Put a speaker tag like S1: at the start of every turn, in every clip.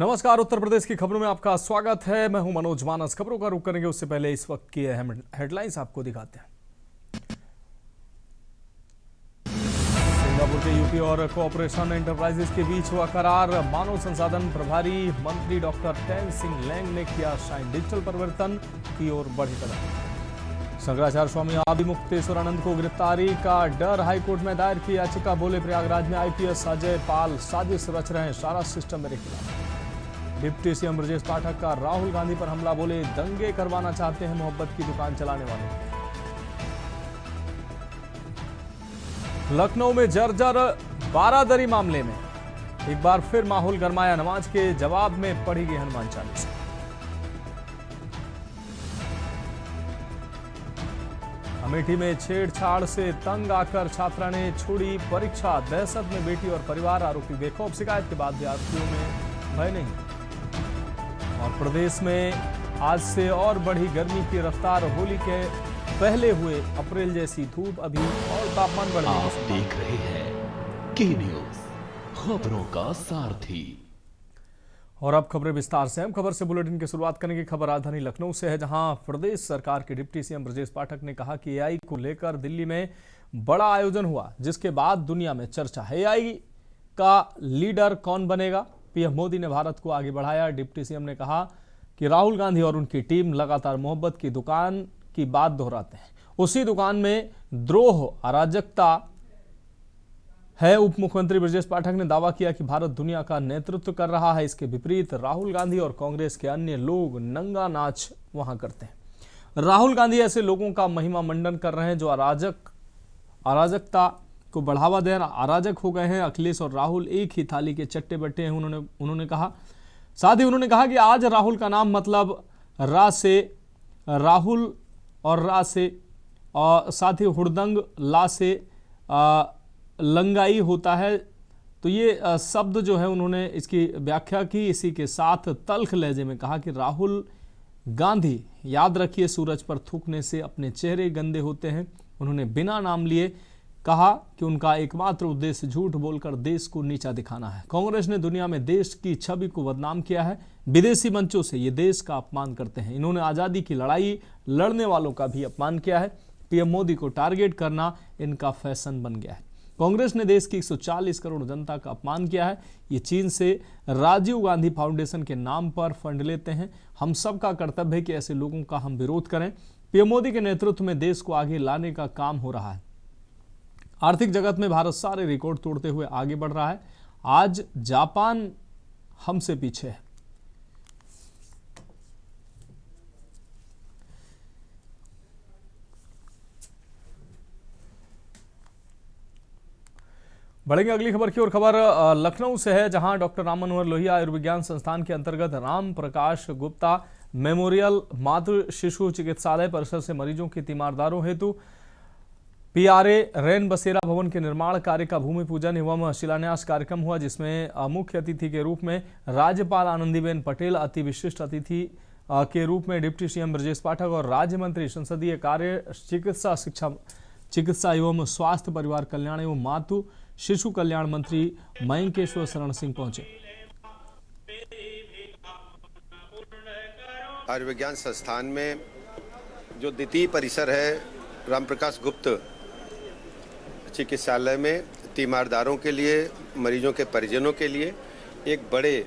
S1: नमस्कार, उत्तर प्रदेश की खबरों में आपका स्वागत है। मैं हूं मनोज मानस। खबरों का रुख करेंगे उससे पहले इस वक्त की अहम हेडलाइंस आपको दिखाते हैं। सिंगापुर के यूपी और कोऑपरेशन एंटरप्राइजेस के बीच हुआ करार। मानव संसाधन प्रभारी मंत्री डॉक्टर टेन सिंह लैंग ने किया साइन। डिजिटल परिवर्तन की ओर बढ़े कदम। शंकराचार्य स्वामी आदिमुक्तेश्वरानंद को गिरफ्तारी का डर। हाईकोर्ट में दायर की याचिका। बोले प्रयागराज में आईपीएस अजय पाल साजिश रच रहे हैं, सारा सिस्टम मेरे खिलाफ। डिप्टी सीएम ब्रजेश पाठक का राहुल गांधी पर हमला। बोले दंगे करवाना चाहते हैं मोहब्बत की दुकान चलाने वाले। लखनऊ में जर्जर बारादरी मामले में एक बार फिर माहौल गरमाया। नमाज के जवाब में पढ़ी गई हनुमान चालीसा। अमेठी में छेड़छाड़ से तंग आकर छात्रा ने छोड़ी परीक्षा। दहशत में बेटी और परिवार। आरोपी बेखौफ। शिकायत के बाद विद्यार्थियों में भय नहीं। और प्रदेश में आज से और बढ़ी गर्मी की रफ्तार। होली के पहले हुए अप्रैल जैसी धूप। अभी और तापमान बढ़ने
S2: आप देख रहे हैं के न्यूज, खबरों का सारथी।
S1: और अब खबरें विस्तार से। हम खबर से बुलेटिन की शुरुआत करेंगे। खबर राजधानी लखनऊ से है, जहां प्रदेश सरकार के डिप्टी सीएम ब्रजेश पाठक ने कहा कि एआई को लेकर दिल्ली में बड़ा आयोजन हुआ, जिसके बाद दुनिया में चर्चा है। एआई का लीडर कौन बनेगा? पीएम मोदी ने भारत को आगे बढ़ाया। डिप्टी सीएम ने कहा कि राहुल गांधी और उनकी टीम लगातार मोहब्बत की दुकान की बात दोहराते हैं। उसी दुकान में द्रोह, अराजकता है। उप मुख्यमंत्री ब्रजेश पाठक ने दावा किया कि भारत दुनिया का नेतृत्व कर रहा है। इसके विपरीत राहुल गांधी और कांग्रेस के अन्य लोग नंगा नाच वहां करते हैं। राहुल गांधी ऐसे लोगों का महिमा मंडन कर रहे हैं जो अराजकता को बढ़ावा दे अराजक हो गए हैं। अखिलेश और राहुल एक ही थाली के चट्टे बट्टे हैं, उन्होंने कहा। साथ ही उन्होंने कहा कि आज राहुल का नाम मतलब रा से राहुल और रा से और साथ ही हुड़दंग ला से लंगाई होता है। तो ये शब्द जो है उन्होंने इसकी व्याख्या की। इसी के साथ तल्ख लहजे में कहा कि राहुल गांधी, याद रखिए, सूरज पर थूकने से अपने चेहरे गंदे होते हैं। उन्होंने बिना नाम लिए कहा कि उनका एकमात्र उद्देश्य झूठ बोलकर देश को नीचा दिखाना है। कांग्रेस ने दुनिया में देश की छवि को बदनाम किया है। विदेशी मंचों से ये देश का अपमान करते हैं। इन्होंने आजादी की लड़ाई लड़ने वालों का भी अपमान किया है। पीएम मोदी को टारगेट करना इनका फैशन बन गया है। कांग्रेस ने देश की 140 करोड़ जनता का अपमान किया है। ये चीन से राजीव गांधी फाउंडेशन के नाम पर फंड लेते हैं। हम सबका कर्तव्य है कि ऐसे लोगों का हम विरोध करें। पीएम मोदी के नेतृत्व में देश को आगे लाने का काम हो रहा है। आर्थिक जगत में भारत सारे रिकॉर्ड तोड़ते हुए आगे बढ़ रहा है। आज जापान हमसे पीछे है। बढ़ेंगे अगली खबर की ओर। खबर लखनऊ से है, जहां डॉक्टर राम मनोहर लोहिया आयुर्विज्ञान संस्थान के अंतर्गत राम प्रकाश गुप्ता मेमोरियल मातृ शिशु चिकित्सालय परिसर से मरीजों की तीमारदारों हेतु पीआरए रैन बसेरा भवन के निर्माण कार्य का भूमि पूजन एवं शिलान्यास कार्यक्रम हुआ, जिसमें मुख्य अतिथि के रूप में राज्यपाल आनंदीबेन पटेल, अति विशिष्ट अतिथि के रूप में डिप्टी सीएम ब्रजेश पाठक और राज्य मंत्री संसदीय कार्य, चिकित्सा एवं स्वास्थ्य परिवार कल्याण एवं मातृ शिशु कल्याण मंत्री मयंकेश्वर शरण सिंह पहुंचे।
S3: आयुर्विज्ञान संस्थान में जो द्वितीय परिसर है राम प्रकाश गुप्त चिकित्सालय में तीमारदारों के लिए, मरीजों के परिजनों के लिए एक बड़े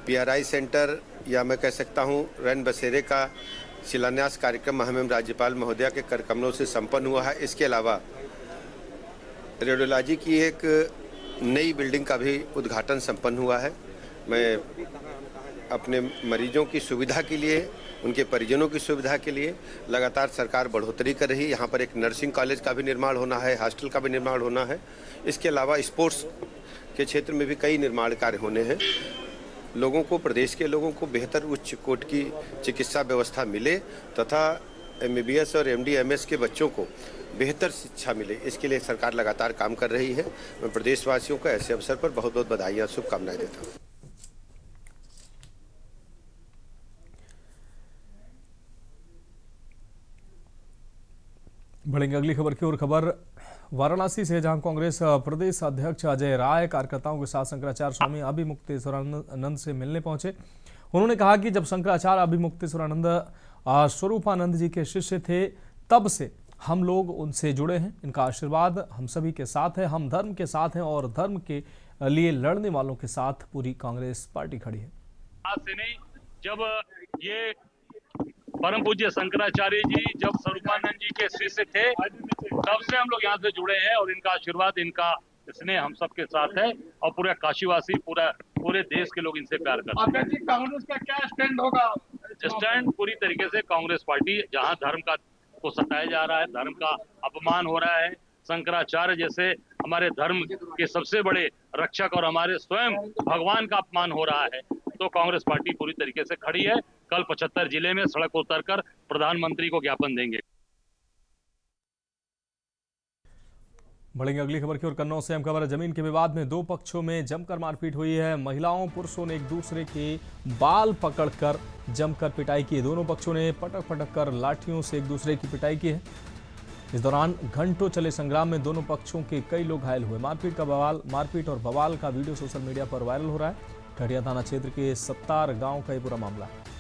S3: पीआरआई सेंटर या मैं कह सकता हूं रैन बसेरे का शिलान्यास कार्यक्रम महामहिम राज्यपाल महोदया के कर कमलों से संपन्न हुआ है। इसके अलावा रेडियोलॉजी की एक नई बिल्डिंग का भी उद्घाटन संपन्न हुआ है। मैं अपने मरीजों की सुविधा के लिए, उनके परिजनों की सुविधा के लिए लगातार सरकार बढ़ोतरी कर रही है। यहाँ पर एक नर्सिंग कॉलेज का भी निर्माण होना है, हॉस्टल का भी निर्माण होना है। इसके अलावा स्पोर्ट्स के क्षेत्र में भी कई निर्माण कार्य होने हैं। लोगों को, प्रदेश के लोगों को बेहतर उच्च कोटि की चिकित्सा व्यवस्था मिले तथा एमबीबीएस और एमडी/एमएस के बच्चों को बेहतर शिक्षा मिले, इसके लिए सरकार लगातार काम कर रही है। मैं प्रदेशवासियों को ऐसे अवसर पर बहुत बहुत बधाई, शुभकामनाएं देता हूँ।
S1: बढ़ेंगे अगली खबर की ओर। खबर वाराणसी से जहां कांग्रेस प्रदेश अध्यक्ष अजय राय कार्यकर्ताओं के साथ शंकराचार्य स्वामी अभिमुक्तेश्वरानंद से मिलने पहुंचे। उन्होंने कहा कि जब शंकराचार्य अभिमुक्तेश्वरानंद स्वरूपानंद जी के शिष्य थे तब से हम लोग उनसे जुड़े हैं। इनका आशीर्वाद हम सभी के साथ है। हम धर्म के साथ हैं और धर्म के लिए लड़ने वालों के साथ पूरी कांग्रेस पार्टी खड़ी है।
S4: आज से नहीं, जब ये परम पूज्य शंकराचार्य जी जब स्वरूपानंद जी के शिष्य थे तब से हम लोग यहाँ से जुड़े हैं और इनका आशीर्वाद, इनका स्नेह हम सबके साथ है और पूरे काशीवासी, पूरे देश के लोग इनसे प्यार करते हैं।
S5: कांग्रेस का क्या स्टैंड होगा?
S4: स्टैंड पूरी तरीके से कांग्रेस पार्टी, जहाँ धर्म को सताया जा रहा है, धर्म का अपमान हो रहा है, शंकराचार्य जैसे हमारे धर्म के सबसे बड़े रक्षक और हमारे स्वयं भगवान का अपमान हो रहा है, तो कांग्रेस पार्टी पूरी तरीके से खड़ी है। कल 75 जिले में सड़क उतरकर प्रधानमंत्री को ज्ञापन देंगे।
S1: बढ़ेंगे अगली खबर की ओर। कन्नौज से अहम खबर है। जमीन के विवाद में दो पक्षों में जमकर मारपीट हुई है। महिलाओं पुरुषों ने एक दूसरे के बाल पकड़कर जमकर पिटाई की। दोनों पक्षों ने पटक पटक कर लाठियों से एक दूसरे की पिटाई की है। इस दौरान घंटों चले संग्राम में दोनों पक्षों के कई लोग घायल हुए। मारपीट और बवाल का वीडियो सोशल मीडिया पर वायरल हो रहा है। ठठिया थाना क्षेत्र के सत्तार गांव का ये पूरा मामला है।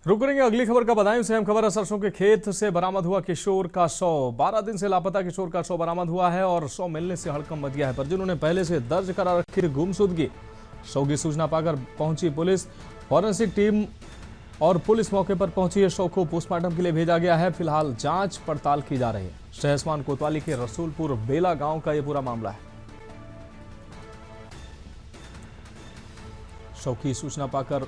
S1: रुक करेंगे अगली खबर का बदायूं से अहम खबर है। सरसों के खेत से बरामद हुआ किशोर का शव। 12 दिन से लापता किशोर का शव बरामद हुआ है और शव मिलने से हड़कंप मच गया है। परिजनों ने पहले से दर्ज करा रखी थी गुमशुदगी। शव की सूचना पाकर पहुंची पुलिस, फॉरेंसिक टीम और पुलिस मौके पर पहुंची है। शव को पोस्टमार्टम के लिए भेजा गया है। फिलहाल जांच पड़ताल की जा रही है। सहसमान कोतवाली के रसूलपुर बेला गांव का यह पूरा मामला है। शव की सूचना पाकर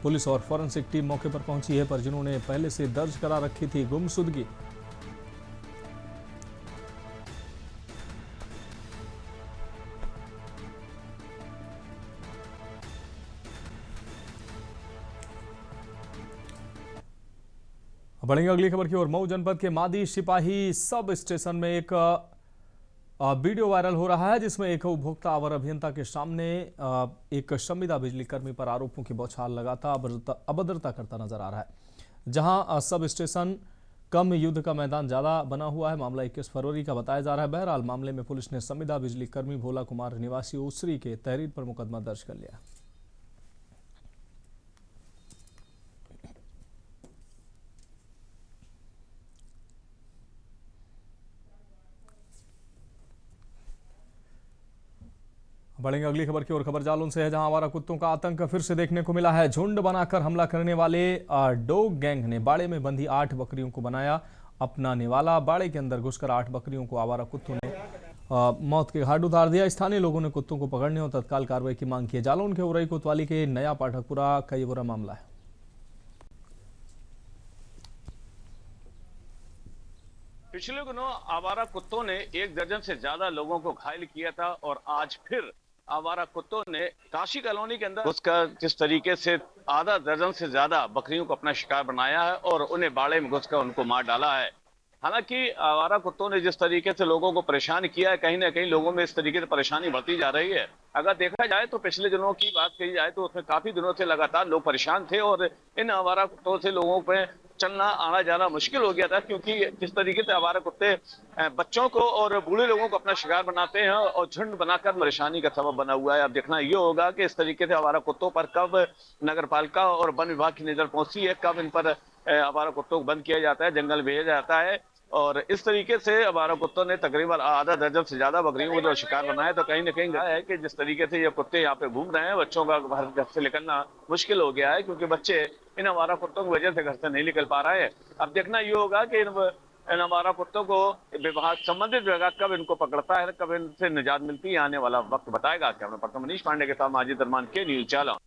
S1: पुलिस और फॉरेंसिक टीम मौके पर पहुंची है। परिजनों ने पहले से दर्ज करा रखी थी गुमशुदगी। बढ़ेंगे अगली खबर की ओर। मऊ जनपद के मादी सिपाही सब स्टेशन में एक वीडियो वायरल हो रहा है जिसमें एक उपभोक्ता अवर अभियंता के सामने एक संविदा बिजली कर्मी पर आरोपों की बौछार लगाता अभद्रता करता नजर आ रहा है। जहां सब स्टेशन कम, युद्ध का मैदान ज्यादा बना हुआ है। मामला 21 फरवरी का बताया जा रहा है। बहरहाल मामले में पुलिस ने संविदा बिजली कर्मी भोला कुमार निवासी ओसरी के तहरीर पर मुकदमा दर्ज कर लिया। बढ़ेंगे अगली खबर की ओर। खबर जालौन से है जहां आवारा कुत्तों का आतंक फिर से देखने को मिला है। झुंड बनाकर हमला करने वाले डॉग गैंग ने बाड़े में बंधी 8 बकरियों को बनाया अपना निवाला। बाड़े के अंदर घुसकर 8 बकरियों को आवारा कुत्तों ने मौत के घाट उतार दिया। स्थानीय लोगों ने कुत्तों को पकड़ने और तत्काल कार्रवाई की मांग की है। जालौन के उरई कोतवाली के नया पाठकपुरा का ये बुरा मामला है।
S6: पिछले दिनों आवारा कुत्तों ने 1 दर्जन से ज्यादा लोगों को घायल किया था और आज फिर आवारा कुत्तों ने काशी कॉलोनी के अंदर घुसकर जिस तरीके से आधा दर्जन से ज्यादा बकरियों को अपना शिकार बनाया है और उन्हें बाड़े में घुसकर उनको मार डाला है। हालांकि आवारा कुत्तों ने जिस तरीके से लोगों को परेशान किया है, कहीं ना कहीं लोगों में इस तरीके से परेशानी बढ़ती जा रही है। अगर देखा जाए तो पिछले दिनों की बात कही जाए तो उसमें काफी दिनों से लगातार लोग परेशान थे और इन आवारा कुत्तों से लोगों पे चलना आना जाना मुश्किल हो गया था, क्योंकि जिस तरीके से आवारा कुत्ते बच्चों को और बूढ़े लोगों को अपना शिकार बनाते हैं और झुंड बनाकर परेशानी का सबब बना हुआ है। अब देखना ये होगा कि इस तरीके से आवारा कुत्तों पर कब नगर पालिका और वन विभाग की नजर पहुंचती है, कब इन पर आवारा कुत्तों को बंद किया जाता है, जंगल भेजा जाता है। और इस तरीके से आवारा कुत्तों ने तकरीबन आधा दर्जन से ज्यादा बकरियों को जो शिकार बनाया, तो कहीं ना कहीं है कि जिस तरीके से ये कुत्ते यहाँ पे घूम रहे हैं, बच्चों का घर से निकलना मुश्किल हो गया है, क्योंकि बच्चे इन आवारा कुत्तों की वजह से घर से नहीं निकल पा रहे हैं। अब देखना ये होगा कि इन आवारा कुत्तों को विभाग, संबंधित विभाग कब इनको पकड़ता है, कब इनसे निजात मिलती है, आने वाला वक्त बताएगा। कैमरा पर्सन मनीष पांडे के साथ माजिद अरमान के न्यूज जालौन।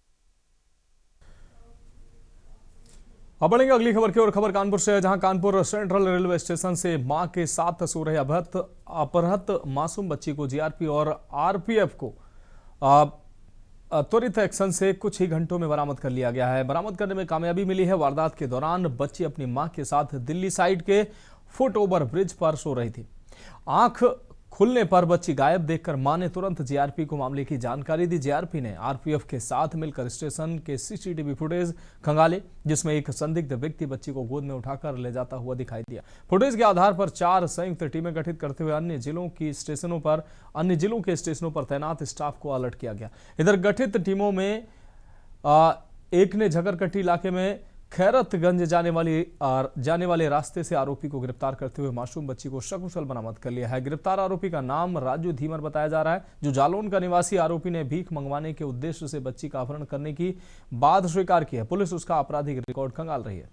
S1: अब बढ़ेंगे अगली खबर की ओर। खबर कानपुर से है, जहां कानपुर सेंट्रल रेलवे स्टेशन से मां के साथ सो रहे अपहृत मासूम बच्ची को जीआरपी और आरपीएफ को त्वरित एक्शन से कुछ ही घंटों में बरामद कर लिया गया है। बरामद करने में कामयाबी मिली है। वारदात के दौरान बच्ची अपनी मां के साथ दिल्ली साइड के फुट ओवर ब्रिज पर सो रही थी। आंख खुलने पर बच्ची गायब देखकर मां ने तुरंत जीआरपी को मामले की जानकारी दी। जीआरपी ने आरपीएफ के साथ मिलकर स्टेशन के सीसीटीवी फुटेज खंगाले, जिसमें एक संदिग्ध व्यक्ति बच्ची को गोद में उठाकर ले जाता हुआ दिखाई दिया। फुटेज के आधार पर 4 संयुक्त टीमें गठित करते हुए अन्य जिलों के स्टेशनों पर तैनात स्टाफ को अलर्ट किया गया। इधर गठित टीमों में एक ने झकरकट्टी इलाके में खैरतगंज जाने वाले रास्ते से आरोपी को गिरफ्तार करते हुए मासूम बच्ची को सकुशल बरामद कर लिया है। गिरफ्तार आरोपी का नाम राजू धीमर बताया जा रहा है, जो जालौन का निवासी आरोपी ने भीख मंगवाने के उद्देश्य से बच्ची का अपहरण करने की बात स्वीकार की है। पुलिस उसका आपराधिक रिकॉर्ड खंगाल रही है।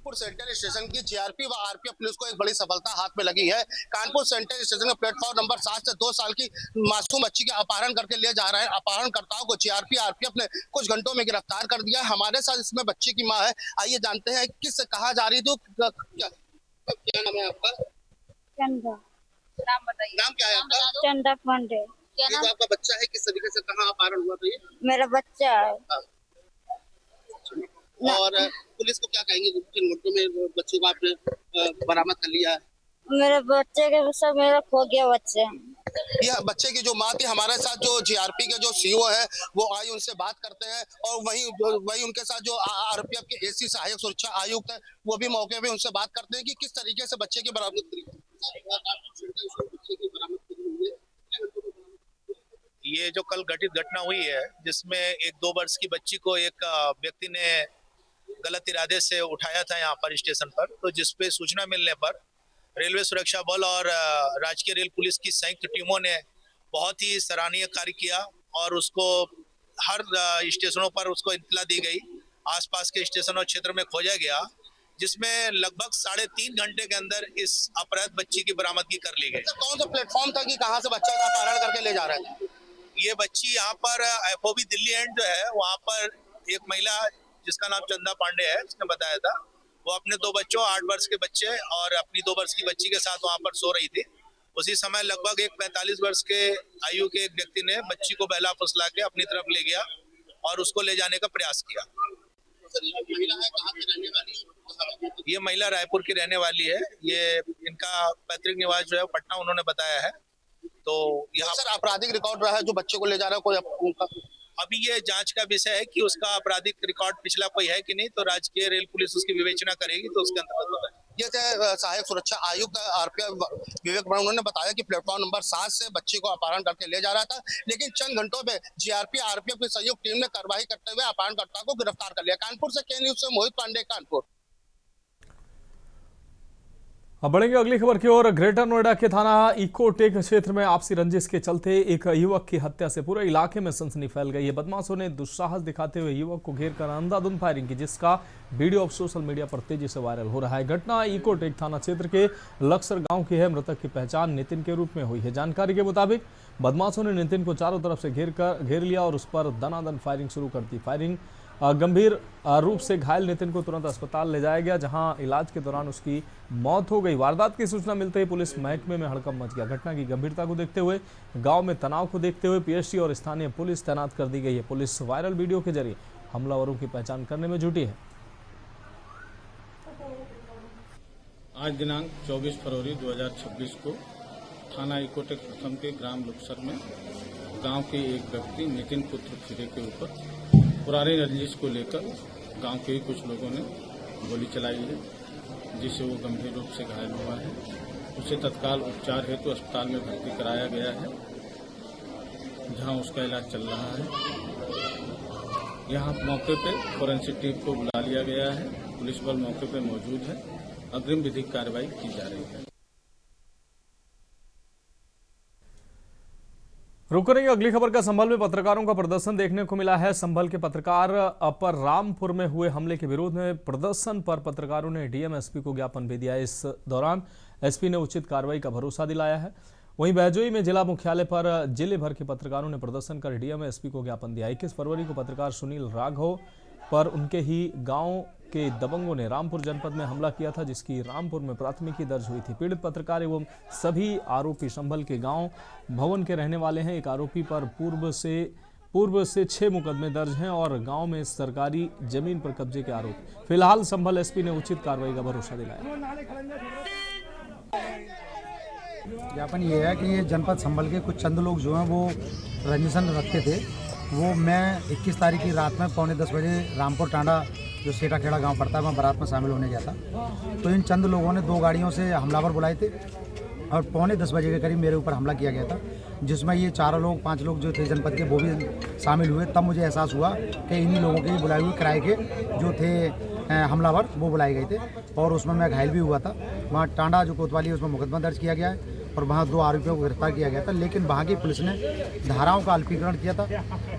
S7: कानपुर सेंट्रल स्टेशन की जीआरपी व आरपीएफ पुलिस को एक बड़ी सफलता हाथ में लगी है। कानपुर सेंट्रल स्टेशन के प्लेटफॉर्म नंबर 7 से 2 साल की मासूम बच्ची के अपहरण करके ले जा रहे हैं। अपहरणकर्ताओं को जीआरपी आरपीएफ ने कुछ घंटों में गिरफ्तार कर दिया। हमारे साथ इसमें बच्ची की मां है, आइए जानते हैं किस कहा जा रही थी। क्या नाम है आपका?
S8: चंदा। नाम बताइए।
S7: नाम क्या है आपका?
S8: चंदा पांडे।
S7: ये जो आपका बच्चा है, किस तरीके से कहाँ अपहरण हुआ था ये?
S8: मेरा बच्चा है।
S7: और पुलिस को क्या कहेंगे, किन घंटों में बच्चे को आपने बरामद कर लिया है?
S8: मेरे बच्चे के सब मेरा खो गया बच्चे।
S7: यह बच्चे की जो माँ थी, हमारे साथ जो जीआरपी के जो सीओ है वो आई, उनसे बात करते हैं। और वही उनके साथ जो आरपीएफ के एसी सहायक सुरक्षा आयुक्त है, वो भी मौके पे उनसे बात करते हैं कि किस तरीके से बच्चे की बरामद करी।
S9: ये जो कल घटित घटना हुई है, जिसमें एक 2 वर्ष की बच्ची को एक व्यक्ति ने गलत इरादे से उठाया था यहाँ पर स्टेशन पर, तो जिसपे सूचना मिलने पर रेलवे सुरक्षा बल और राजकीय रेल पुलिस की संयुक्त टीमों ने बहुत ही सराहनीय कार्य किया और उसको हर स्टेशनों पर उसको इत्तला दी गई। आसपास के स्टेशन और क्षेत्र में खोजा गया, जिसमें लगभग 3.5 घंटे के अंदर इस अपहृत बच्ची की बरामदगी कर ली गई।
S7: कौन सा प्लेटफॉर्म था कि कहाँ से बच्चा अपहरण करके ले जा रहे थे?
S9: ये बच्ची यहाँ पर एफओबी दिल्ली एंड जो है, वहाँ पर एक महिला जिसका नाम चंदा पांडे है, उसने बताया था वो अपने 2 बच्चों 8 वर्ष के बच्चे और अपनी 2 वर्ष की बच्ची के साथ वहाँ पर सो रही थी। उसी समय लगभग एक 45 वर्ष के आयु के एक व्यक्ति ने बच्ची को बहला फुसला के अपनी तरफ ले गया और उसको ले जाने का प्रयास किया। ये महिला रायपुर की रहने वाली है। ये इनका पैतृक निवास जो है पटना उन्होंने बताया है। तो यहाँ
S7: सर आपराधिक रिकॉर्ड रहा है जो बच्चे को ले जा रहा है, कोई
S9: अभी ये जांच का विषय है कि उसका आपराधिक रिकॉर्ड पिछला कोई है कि नहीं, तो राजकीय रेल पुलिस उसकी विवेचना करेगी, तो उसके अंतर्गत होगा।
S7: ये थे सहायक सुरक्षा आयुक्त आरपीएफ विवेक वर्मा। उन्होंने बताया कि प्लेटफॉर्म नंबर 7 से बच्चे को अपहरण करके ले जा रहा था, लेकिन चंद घंटों में जीआरपी आरपीएफ की संयुक्त टीम ने कार्रवाई करते हुए अपहरणकर्ता को गिरफ्तार कर लिया। कानपुर से के न्यूज से मोहित पांडे, कानपुर।
S1: अब बढ़ेंगे अगली खबर की ओर। ग्रेटर नोएडा के थाना इकोटेक क्षेत्र में आपसी रंजिश के चलते एक युवक की हत्या से पूरे इलाके में सनसनी फैल गई है। बदमाशों ने दुस्साहस दिखाते हुए युवक को घेरकर अंधाधुंध फायरिंग की, जिसका वीडियो अब सोशल मीडिया पर तेजी से वायरल हो रहा है। घटना इकोटेक थाना क्षेत्र के लक्सर गांव की है। मृतक की पहचान नितिन के रूप में हुई है। जानकारी के मुताबिक बदमाशों ने नितिन को चारों तरफ से घेर लिया और उस पर दनादन फायरिंग शुरू कर दी। फायरिंग गंभीर रूप से घायल नितिन को तुरंत अस्पताल ले जाया गया, जहां इलाज के दौरान उसकी मौत हो गई। वारदात की सूचना मिलते ही पुलिस महकमे में हड़कंप मच गया। घटना की गंभीरता को देखते हुए, गांव में तनाव को देखते हुए पीएसटी और स्थानीय पुलिस तैनात कर दी गई है। पुलिस वायरल वीडियो के जरिए हमलावरों की पहचान करने में जुटी है।
S10: आज दिनांक 24 फरवरी 2026 को थाना इकोटेक प्रथम के ग्राम लुक्सर में गांव के एक व्यक्ति नितिन पुत्र खिरे के ऊपर पुराने रंजिश को लेकर गांव के ही कुछ लोगों ने गोली चलाई है, जिससे वो गंभीर रूप से घायल हुआ है। उसे तत्काल उपचार हेतु अस्पताल में भर्ती कराया गया है, जहां उसका इलाज चल रहा है। यहां मौके पर फोरेंसिक टीम को बुला लिया गया है। पुलिस बल मौके पर मौजूद है। अग्रिम विधिक कार्रवाई की जा रही है।
S1: रुक रही अगली खबर का। संभल में पत्रकारों का प्रदर्शन देखने को मिला है। संभल के पत्रकार पर रामपुर में हुए हमले के विरोध में प्रदर्शन पर पत्रकारों ने डीएम एसपी को ज्ञापन भी दिया। इस दौरान एसपी ने उचित कार्रवाई का भरोसा दिलाया है। वहीं बहजोई में जिला मुख्यालय पर जिले भर के पत्रकारों ने प्रदर्शन कर डीएम एसपी को ज्ञापन दिया। 21 फरवरी को पत्रकार सुनील राघव पर उनके ही गांव के दबंगों ने रामपुर जनपद में हमला किया था, जिसकी रामपुर में प्राथमिकी दर्ज हुई थी। पीड़ित पत्रकार एवं सभी आरोपी संभल के गांव भवन के रहने वाले हैं। एक आरोपी पर पूर्व से 6 मुकदमे दर्ज हैं और गांव में सरकारी जमीन पर कब्जे के आरोप। फिलहाल संभल एसपी ने उचित कार्रवाई का भरोसा दिलाया।
S11: ज्ञापन ये है कि ये जनपद संभल के कुछ चंद लोग जो हैं वो रंजिशन रखते थे। वो मैं 21 तारीख की रात में 9:45 बजे रामपुर टांडा जो सेठाखेड़ा गांव पड़ता है, मैं बारात में शामिल होने गया था। तो इन चंद लोगों ने 2 गाड़ियों से हमलावर बुलाए थे और 9:45 बजे के करीब मेरे ऊपर हमला किया गया था, जिसमें ये 5 लोग जो थे जनपद के वो भी शामिल हुए। तब मुझे एहसास हुआ कि इन्हीं लोगों के बुलाए हुए किराए के जो थे हमलावर वो बुलाए गए थे और उसमें मैं घायल भी हुआ था। वहाँ टांडा जो कोतवाली है उसमें मुकदमा दर्ज किया गया है और वहाँ 2 आरोपियों को गिरफ्तार किया गया था। लेकिन वहाँ की पुलिस ने धाराओं का अल्पीकरण किया था,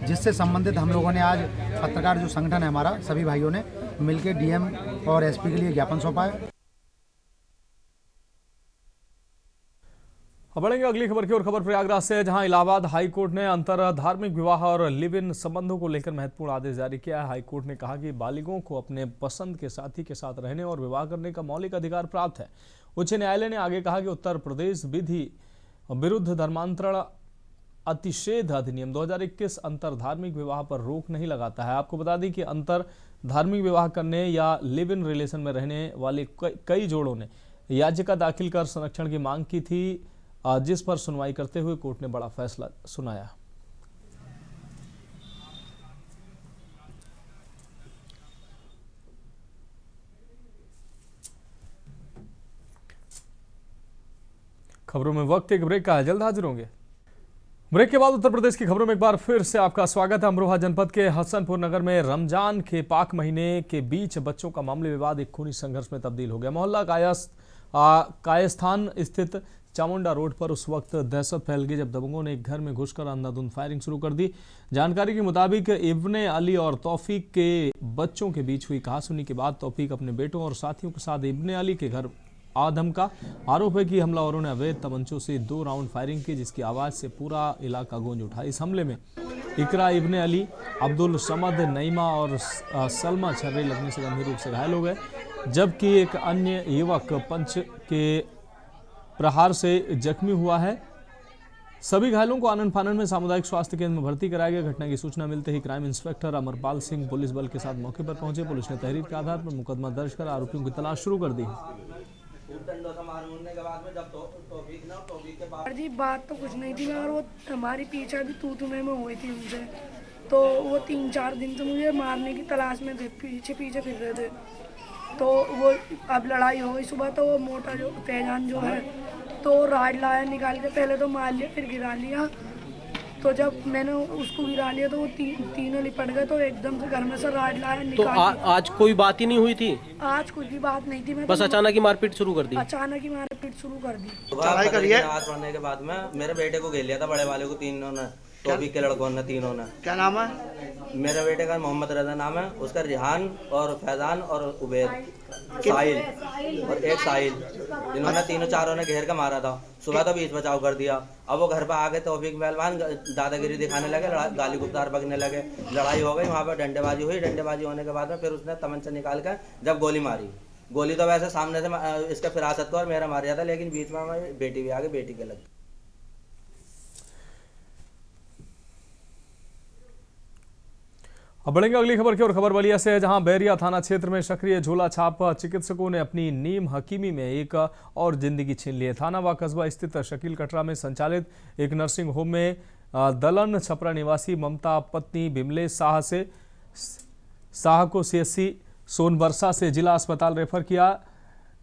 S11: जिससे संबंधित हम लोगों ने आज पत्रकार जो संगठन है हमारा, सभी भाइयों ने मिलकर डीएम और एसपी के लिए ज्ञापन सौंपा है।
S1: अब बढ़ेंगे अगली खबर की ओर। खबर प्रयागराज से है, जहां इलाहाबाद हाईकोर्ट ने अंतर धार्मिक विवाह और लिव इन संबंधों को लेकर महत्वपूर्ण आदेश जारी किया है। हाईकोर्ट ने कहा कि बालिगों को अपने पसंद के साथी के साथ रहने और विवाह करने का मौलिक अधिकार प्राप्त है। उच्च न्यायालय ने आगे कहा कि उत्तर प्रदेश विधि विरुद्ध धर्मांतरण अतिषेध अधिनियम 2021 अंतर धार्मिक विवाह पर रोक नहीं लगाता है। आपको बता दें कि अंतर धार्मिक विवाह करने या लिव इन रिलेशन में रहने वाले कई जोड़ों ने याचिका दाखिल कर संरक्षण की मांग की थी, जिस पर सुनवाई करते हुए कोर्ट ने बड़ा फैसला सुनाया। खबरों में वक्त एक ब्रेक का है, जल्द हाजिर होंगे। ब्रेक के बाद उत्तर प्रदेश की खबरों में एक बार फिर से आपका स्वागत है। अमरोहा जनपद के हसनपुर नगर में रमजान के पाक महीने के बीच बच्चों का मामूली विवाद एक खूनी संघर्ष में तब्दील हो गया। मोहल्ला कायस्थान स्थित चामुंडा रोड पर उस वक्त दहशत फैल गई जब दबंगों ने एक घर में घुसकर अंधाधुंध फायरिंग शुरू कर दी। जानकारी के मुताबिक इब्ने अली और तौफीक के बच्चों के बीच हुई कहासुनी के बाद तौफीक अपने बेटों और साथियों के साथ इब्ने अली के घर आधम का आरोप है कि हमलावरों ने अवैध तमंचों से 2 राउंड फायरिंग की, जिसकी आवाज से पूरा इलाका गूंज उठा। इस हमले में इकरा इब्ने अली, अब्दुल समद, नईमा और सलमा छर्रे लगने से गंभीर रूप से घायल हो गए, जबकि एक अन्य युवक पंच के प्रहार से जख्मी हुआ है। सभी घायलों को आनन फानन में सामुदायिक स्वास्थ्य केंद्र में भर्ती कराया गया। घटना की सूचना मिलते ही crime inspector Amarpal Singh police बल के साथ मौके पर पहुंचे। पुलिस ने तहरीर के आधार पर मुकदमा दर्ज कर आरोपियों की तलाश शुरू कर दी।
S12: जी बात तो कुछ नहीं थी, मगर वो हमारी पीछे भी तू में हुई थी उनसे, तो वो 3-4 दिन से मुझे मारने की तलाश में थे, पीछे फिर रहे थे। तो वो अब लड़ाई हो गई सुबह, तो वो मोटा जो फैजान जो है तो राड लाया निकाल के, पहले तो मार लिया फिर गिरा लिया। तो जब मैंने उसको गिरा लिया तो वो तीनों लिपट गए, तो एकदम से घर में से राड लाया निकाल।
S13: तो आज कोई बात ही नहीं हुई थी?
S12: आज कुछ भी बात नहीं थी, मैं
S13: बस अचानक ही मारपीट शुरू कर दी।
S12: अचानक ही मारपीट शुरू कर दी।
S14: चढ़ाई करी है। हाथ पड़ने के बाद में मेरे बेटे को घेर लिया था, बड़े वाले को, तीनों ने, तौफीक के लड़कों ने, तीनों ने। क्या नाम है? मेरे बेटे का मोहम्मद रजा नाम है, उसका रिहान और फैजान और उबैद, साहिल और एक साहिल, जिन्होंने तीनों चारों ने घेर के मारा था। सुबह तो बीच बचाव कर दिया। अब वो घर पर आ गए, तौफीक पहलवान दादागिरी दिखाने लगे, गाली गुफ्तार बकने लगे, लड़ाई हो गई। वहाँ पर डंडेबाजी हुई। डंडेबाजी होने के बाद में फिर उसने तमंचा निकाल कर जब गोली मारी, गोली तो वैसे सामने से इसके फिरासत को और मेरा मार दिया था, लेकिन बीच में हमारी बेटी भी आ गई, बेटी के लगी।
S1: अब बढ़ेंगे अगली खबर की ओर। खबर बलिया से है, जहां बैरिया थाना क्षेत्र में सक्रिय झोला छाप चिकित्सकों ने अपनी नीम हकीमी में एक और जिंदगी छीन ली है। थाना व कस्बा स्थित शकील कटरा में संचालित एक नर्सिंग होम में दलन छपरा निवासी ममता पत्नी बिमलेश शाह को CSC सोनबरसा से जिला अस्पताल रेफर किया।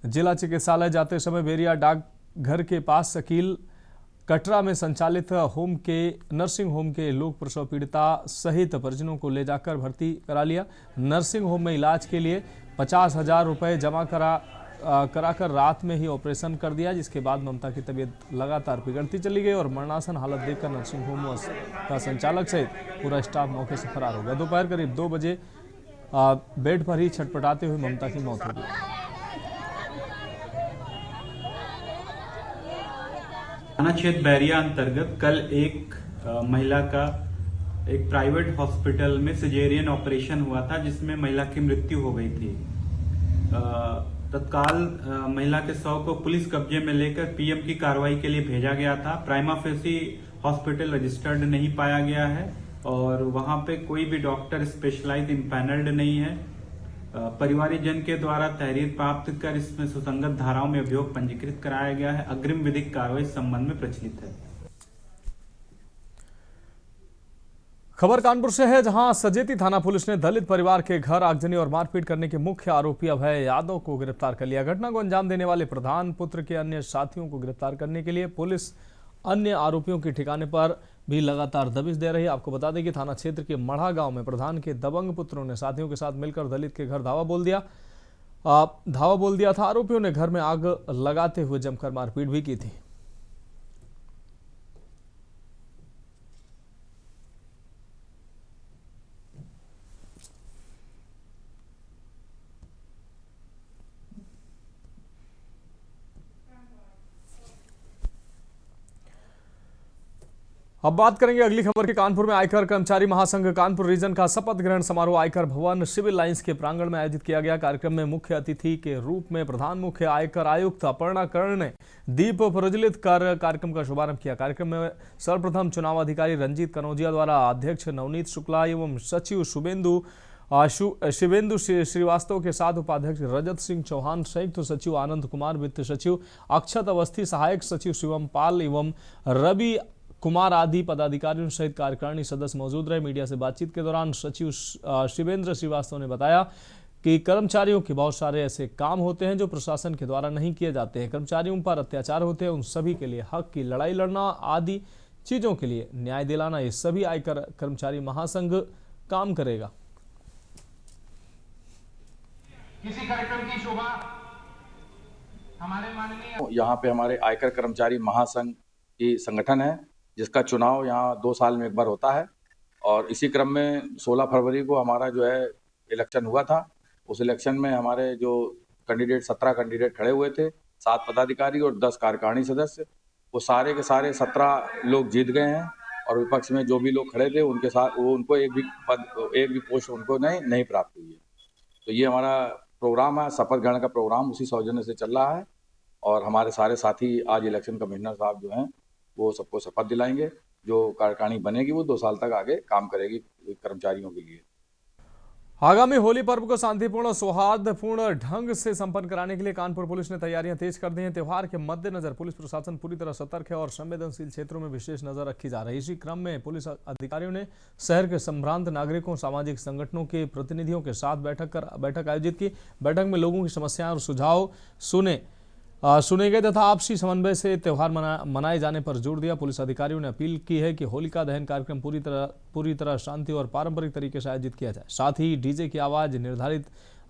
S1: जिला चिकित्सालय जाते समय बैरिया डाकघर के पास शकील कटरा में संचालित नर्सिंग होम के लोक प्रसव पीड़िता सहित परिजनों को ले जाकर भर्ती करा लिया। नर्सिंग होम में इलाज के लिए 50,000 रुपये जमा कराकर रात में ही ऑपरेशन कर दिया, जिसके बाद ममता की तबीयत लगातार बिगड़ती चली गई और मरणासन हालत देखकर नर्सिंग होम का संचालक सहित पूरा स्टाफ मौके से फरार हो गया। दोपहर करीब 2 बजे बेड पर ही छटपटाते हुए ममता की मौत हो गई।
S15: थाना क्षेत्र बैरिया अंतर्गत कल एक महिला का एक प्राइवेट हॉस्पिटल में सिजेरियन ऑपरेशन हुआ था जिसमें महिला की मृत्यु हो गई थी। तत्काल महिला के शव को पुलिस कब्जे में लेकर पीएम की कार्रवाई के लिए भेजा गया था। प्राइमा फेसी हॉस्पिटल रजिस्टर्ड नहीं पाया गया है और वहां पे कोई भी डॉक्टर स्पेशलाइज इम्पैनल्ड नहीं है। परिवारजन के द्वारा तहरीर प्राप्त कर इसमें सुसंगत धाराओं में अभियोग पंजीकृत कराया गया है। अग्रिम विधिक कार्रवाई इस संबंध में प्रचलित है।
S1: खबर कानपुर से है, जहां सजेती थाना पुलिस ने दलित परिवार के घर आगजनी और मारपीट करने के मुख्य आरोपी अभय यादव को गिरफ्तार कर लिया। घटना को अंजाम देने वाले प्रधान पुत्र के अन्य साथियों को गिरफ्तार करने के लिए पुलिस अन्य आरोपियों के ठिकाने पर भी लगातार दबिश दे रही है। आपको बता दें कि थाना क्षेत्र के मढ़ा गांव में प्रधान के दबंग पुत्रों ने साथियों के साथ मिलकर दलित के घर धावा बोल दिया था। आरोपियों ने घर में आग लगाते हुए जमकर मारपीट भी की थी। अब बात करेंगे अगली खबर की। कानपुर में आयकर कर्मचारी महासंघ कानपुर रीजन का शपथ ग्रहण समारोह आयकर भवन सिविल लाइंस के प्रांगण में आयोजित किया गया। कार्यक्रम में मुख्य अतिथि के रूप में प्रधान मुख्य आयकर आयुक्त अपर्णा कर्ण ने दीप प्रज्वलित कर कार्यक्रम का शुभारंभ किया। कार्यक्रम में सर्वप्रथम चुनाव अधिकारी रंजीत कनौजिया द्वारा अध्यक्ष नवनीत शुक्ला एवं सचिव शिवेंदु श्रीवास्तव के साथ उपाध्यक्ष रजत सिंह चौहान, संयुक्त सचिव आनंद कुमार, वित्त सचिव अक्षत अवस्थी, सहायक सचिव शिवम पाल एवं रवि कुमार आदि पदाधिकारियों सहित कार्यकारिणी सदस्य मौजूद रहे। मीडिया से बातचीत के दौरान सचिव शिवेंद्र श्रीवास्तव ने बताया कि कर्मचारियों के बहुत सारे ऐसे काम होते हैं जो प्रशासन के द्वारा नहीं किए जाते हैं। कर्मचारियों पर अत्याचार होते हैं, उन सभी के लिए हक की लड़ाई लड़ना आदि चीजों के लिए न्याय दिलाना, ये सभी आयकर कर्मचारी महासंघ काम करेगा।
S5: किसी कार्यक्रम की शोभा हमारे माननीय
S16: यहाँ पे हमारे आयकर कर्मचारी महासंघ की संगठन है जिसका चुनाव यहाँ 2 साल में एक बार होता है और इसी क्रम में 16 फरवरी को हमारा जो है इलेक्शन हुआ था। उस इलेक्शन में हमारे जो कैंडिडेट 17 कैंडिडेट खड़े हुए थे, 7 पदाधिकारी और 10 कार्यकारिणी सदस्य, वो सारे के सारे 17 लोग जीत गए हैं और विपक्ष में जो भी लोग खड़े थे उनके साथ उनको एक भी पोस्ट उनको नहीं प्राप्त हुई है। तो ये हमारा प्रोग्राम है, शपथ ग्रहण का प्रोग्राम उसी सौजन्य से चल रहा है और हमारे सारे साथी आज इलेक्शन कमिश्नर साहब जो हैं वो सबको शपथ दिलाएंगे। जो कार्यकारिणी बनेगी वो 2 साल तक आगे काम करेगी कर्मचारियों के लिए।
S1: आगामी होली पर्व को शांतिपूर्ण और सौहार्दपूर्ण ढंग से संपन्न कराने के लिए कानपुर पुलिस ने तैयारियां तेज कर दी हैं। त्योहार के मद्देनजर पुलिस प्रशासन पूरी तरह सतर्क है और संवेदनशील क्षेत्रों में विशेष नजर रखी जा रही है। इसी क्रम में पुलिस अधिकारियों ने शहर के संभ्रांत नागरिकों, सामाजिक संगठनों के प्रतिनिधियों के साथ बैठक आयोजित की। बैठक में लोगों की समस्याएं और सुझाव सुने गए तथा आपसी समन्वय से त्यौहार मनाए जाने पर जोर दिया। पुलिस अधिकारियों ने अपील की है कि होलिका दहन कार्यक्रम पूरी तरह शांति और पारंपरिक तरीके से आयोजित किया जाए। साथ ही डीजे की आवाज निर्धारित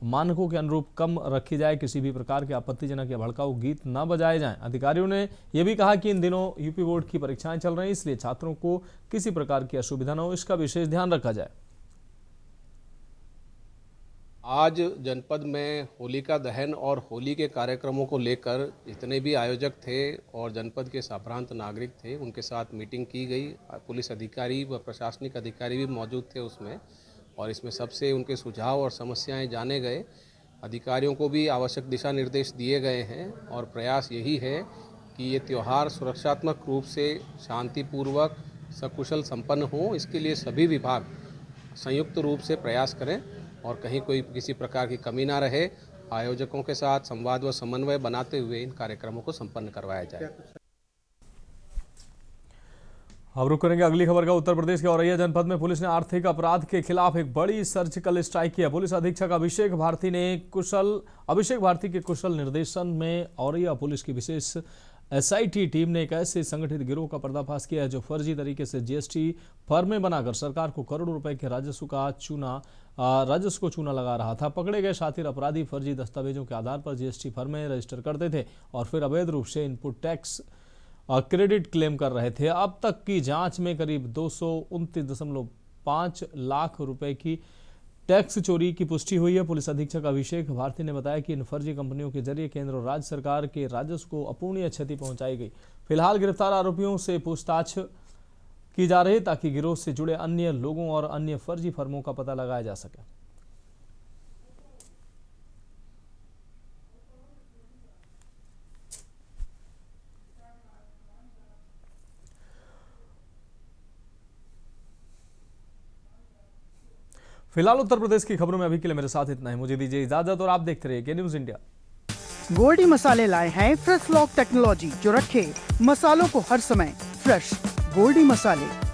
S1: मानकों के अनुरूप कम रखी जाए, किसी भी प्रकार के आपत्तिजनक या भड़काऊ गीत न बजाए जाएं। अधिकारियों ने यह भी कहा कि इन दिनों यूपी बोर्ड की परीक्षाएं चल रही हैं, इसलिए छात्रों को किसी प्रकार की असुविधा न हो, इसका विशेष ध्यान रखा जाए।
S17: आज जनपद में होलिका दहन और होली के कार्यक्रमों को लेकर जितने भी आयोजक थे और जनपद के संभ्रांत नागरिक थे उनके साथ मीटिंग की गई। पुलिस अधिकारी व प्रशासनिक अधिकारी भी मौजूद थे उसमें और इसमें सबसे उनके सुझाव और समस्याएं जाने गए। अधिकारियों को भी आवश्यक दिशा निर्देश दिए गए हैं और प्रयास यही है कि ये त्यौहार सुरक्षात्मक रूप से शांतिपूर्वक सकुशल संपन्न हो। इसके लिए सभी विभाग संयुक्त रूप से प्रयास करें और कहीं कोई किसी प्रकार की कमी ना रहे। आयोजकों के साथ संवाद व समन्वय बनाते हुए इन कार्यक्रमों को संपन्न करवाया जाए।
S1: अब रुक करेंगे अगली खबर का। उत्तर प्रदेश के औरैया जनपद में पुलिस ने आर्थिक अपराध के खिलाफ एक बड़ी सर्जिकल स्ट्राइक किया। पुलिस अधीक्षक अभिषेक भारती के कुशल निर्देशन में औरैया पुलिस की विशेष एसआईटी टीम ने एक ऐसे संगठित गिरोह का पर्दाफाश किया है जो फर्जी तरीके से जीएसटी फर्में बनाकर सरकार को करोड़ों रुपए के राजस्व को चूना लगा रहा था। पकड़े गए शातिर अपराधी फर्जी दस्तावेजों के आधार पर जीएसटी फर्में रजिस्टर करते थे और फिर अवैध रूप से इनपुट टैक्स क्रेडिट क्लेम कर रहे थे। अब तक की जांच में करीब 229.5 लाख रुपए की टैक्स चोरी की पुष्टि हुई है। पुलिस अधीक्षक अभिषेक भारती ने बताया कि इन फर्जी कंपनियों के जरिए केंद्र और राज्य सरकार के राजस्व को अपूरणीय क्षति पहुंचाई गई। फिलहाल गिरफ्तार आरोपियों से पूछताछ की जा रही है ताकि गिरोह से जुड़े अन्य लोगों और अन्य फर्जी फर्मों का पता लगाया जा सके। फिलहाल उत्तर प्रदेश की खबरों में अभी के लिए मेरे साथ इतना ही। मुझे दीजिए इजाजत और आप देखते रहिए के न्यूज इंडिया।
S18: गोल्डी मसाले लाए हैं फ्रेश लॉक टेक्नोलॉजी जो रखे मसालों को हर समय फ्रेश। गोल्डी मसाले